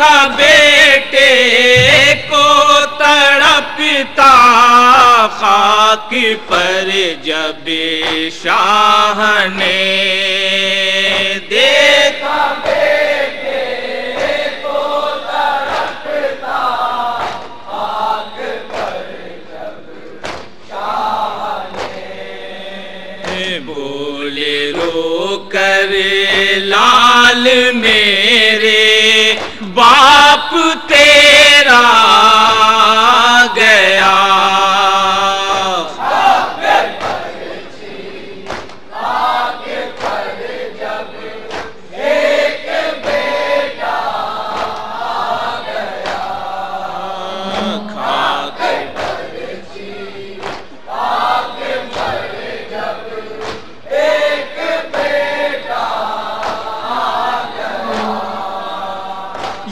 دیکھا بیٹے کو تڑپتا خاک پر جب شاہ نے دیکھا بیٹے کو تڑپتا خاک پر جب شاہ نے بولے رو کر لال میرے باپ تیرا گیا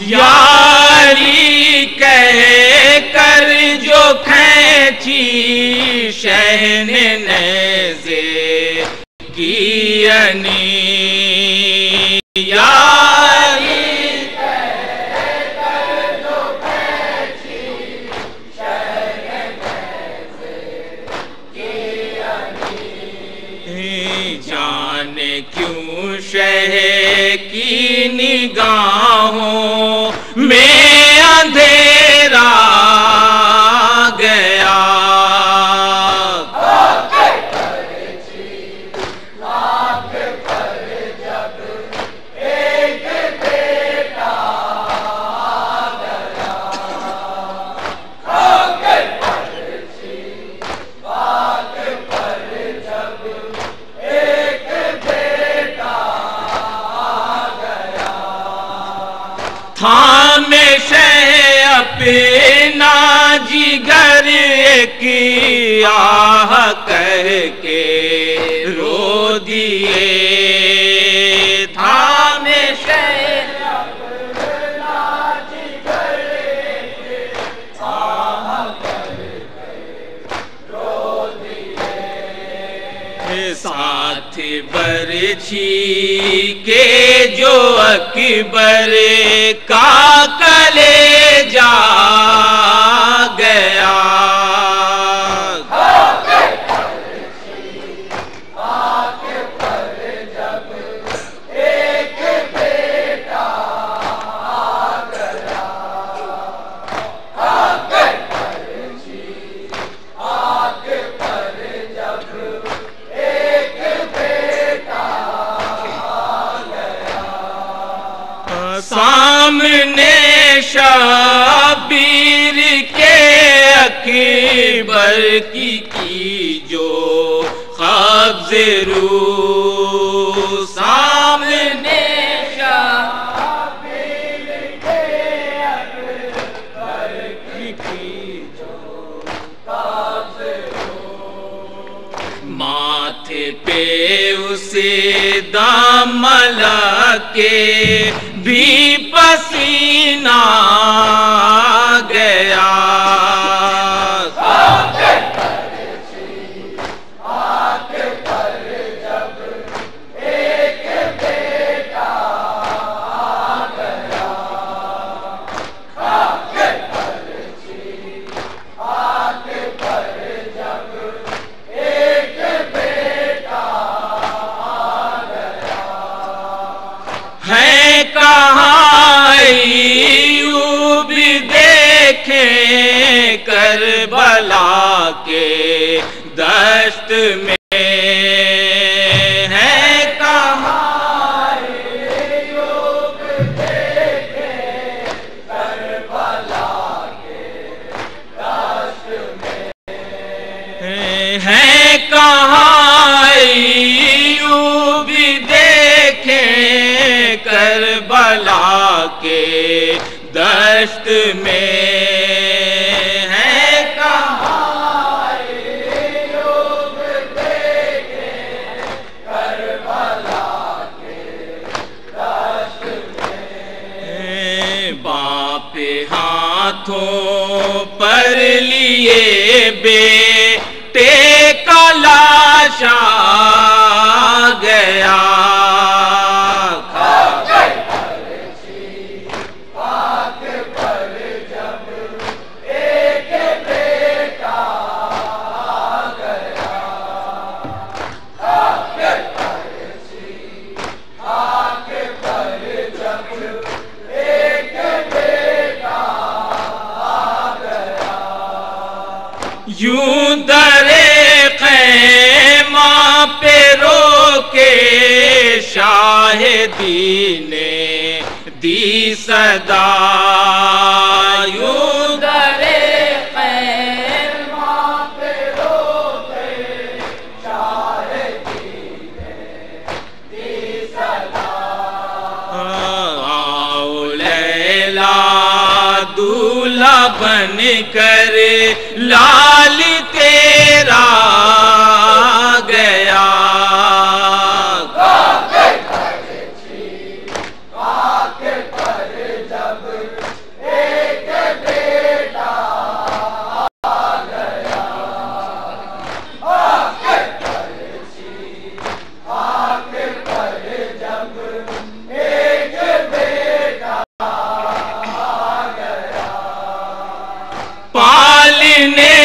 یاری کہہ کر جو کھینچی شہن نیزے کی انی یاری کہہ کر جو کھینچی شہن نیزے کی انی جانے کیوں شہ کی نگاہوں میں اندھیرا گیا تھامے شہ اپنا جگر ایک آہ کہہ کے رو دیے تھامے شہ اپنا جگر ایک آہ کہہ کے رو دیے ساتھ برچھی کے جو اکبر کا کلیجا گیا سامنے شبیر کے اکبر کی جو قبض روح سامنے شبیر کے اکبر کی جو قبض روح ماتھے پہ اسے دم لگے بھی پسینہ گیا ہے کہاں ایوب دیکھیں کربلا کے دشت میں ہے کہاں ایوب دیکھیں کربلا کے دشت میں ہے کہاں ایوب دیکھیں کربلا کے دشت میں ہے کہاں ایوب دیکھیں کربلا کے دشت میں باپ ہاتھوں پر لیے بیٹے کا لاش آ گیا در خیمہ پہ رو کے شاہدی نے دی صدا، یوں در خیمہ پہ رو کے شاہدی نے دی صدا، آؤ لیلا دولہا بن کر لال تیرا گیا، پالنے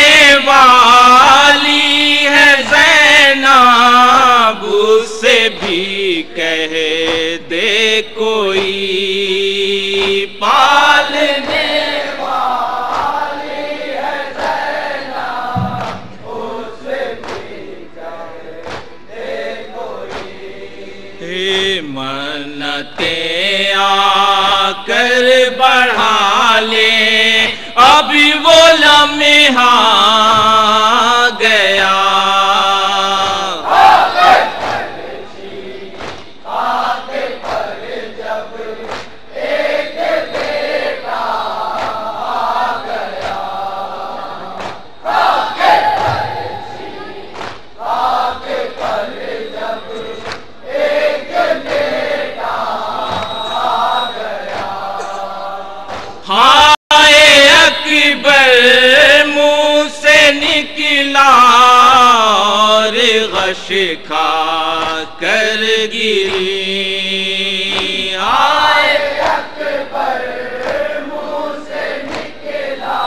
والی ہے زینب اس سے بھی کہہ دے کوئی، پالنے والی ہے زینب اس سے بھی کہہ دے کوئی، منتیں آ کر بڑھا لے ابھی وہ لمحہ گیا، منہ سے نکلا اور غش کھا کر گری، آئے اکبر منہ سے نکلا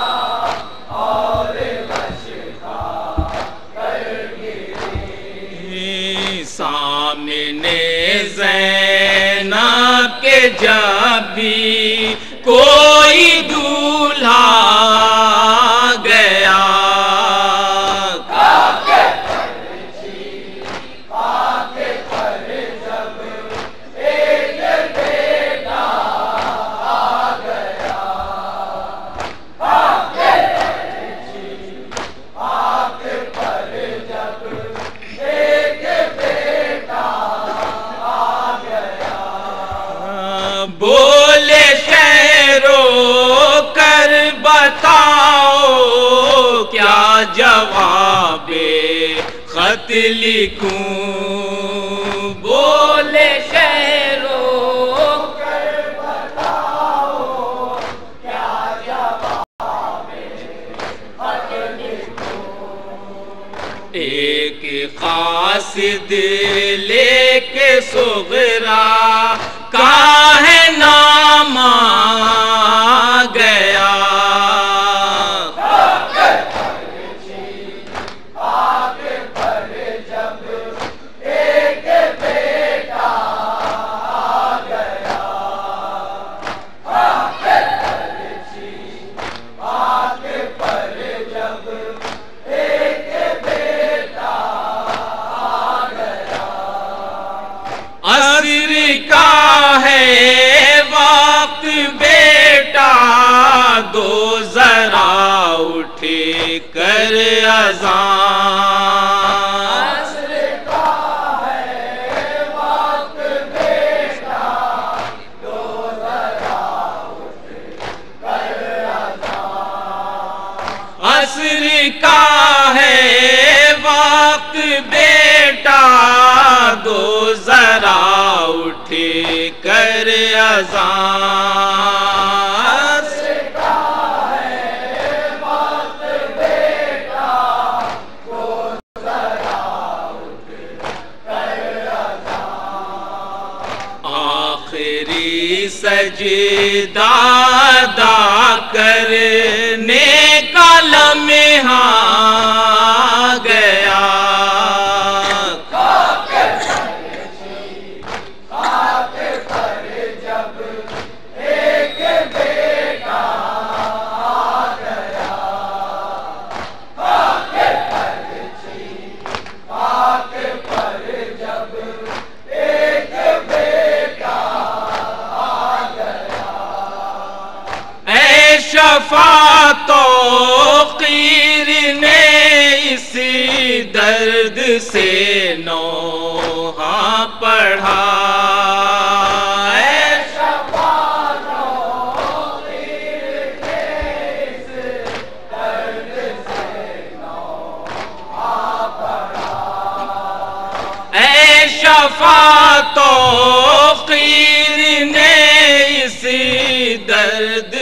اور غش کھا کر گری، سامنے زینب کے جب بھی کوئی دولہا گیا، بولے شہرو کر بتاؤ کیا جواب خط لکھوں، بولے شہرو کر بتاؤ کیا جواب خط لکھوں، ایک قاصد لے کے صغرا کا ہے نام آ گیا، عصر کا ہے وقت بیٹا دو ذرا اٹھ کر اذان، عصر کا ہے وقت بیٹا دو ذرا اٹھ کر اذان، عصر کا ہے وقت بیٹا دو ذرا اٹھ کر اذان، عصر کا ہے وقت بیٹا دو ذرا اٹھ کر اذان، آخری سجدہ ادا کرنے کا لمحہ گیا، درد سے نوحہ پڑھا، اے شفاعت توقیر کے اس درد سے نوحہ پڑھا، اے شفاعت توقیر نے اس درد